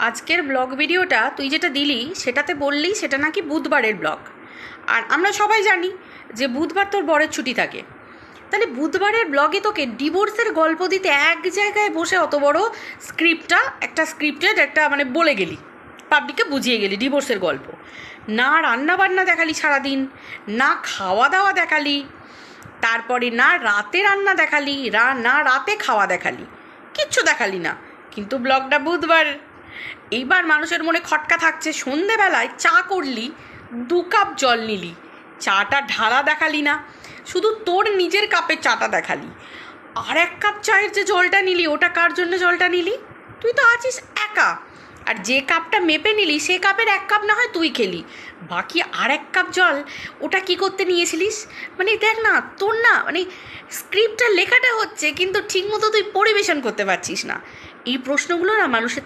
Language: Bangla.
আজকের ব্লগ ভিডিওটা তুই যেটা দিলি সেটাতে বললি সেটা নাকি বুধবারের ব্লগ। আর আমরা সবাই জানি যে বুধবার তোর বরের ছুটি থাকে। তাহলে বুধবারের ব্লগে তোকে ডিভোর্সের গল্প দিতে এক জায়গায় বসে অত বড় স্ক্রিপ্টেড একটা বলে গেলি, পাবলিককে বুঝিয়ে গেলি ডিভোর্সের গল্প। না রান্না বান্না দেখালি সারাদিন, না খাওয়া দাওয়া দেখালি, তারপরে না রাতে রান্না দেখালি, না রাতে খাওয়া দেখালি, কিচ্ছু দেখালি না। কিন্তু ব্লগটা বুধবার। এইবার মানুষের মনে খটকা থাকছে, সন্ধেবেলায় চা করলি, 2 কাপ জল নিলি, চাটা ঢালা দেখালি না, শুধু তোর নিজের কাপের চাটা দেখালি। আর 1 কাপ চায়ের যে জলটা নিলি, ওটা কার জন্য জলটা নিলি? তুই তো আছিস একা। আর যে কাপটা মেপে নিলি সে কাপের 1 কাপ না হয় তুই খেলি, বাকি আর 1 কাপ জল ওটা কি করতে নিয়েছিলিস? দেখ না, তোর না স্ক্রিপ্টটা লেখাটা হচ্ছে কিন্তু ঠিকমতো তুই পরিবেশন করতে পারছিস না। এই প্রশ্নগুলো না মানুষের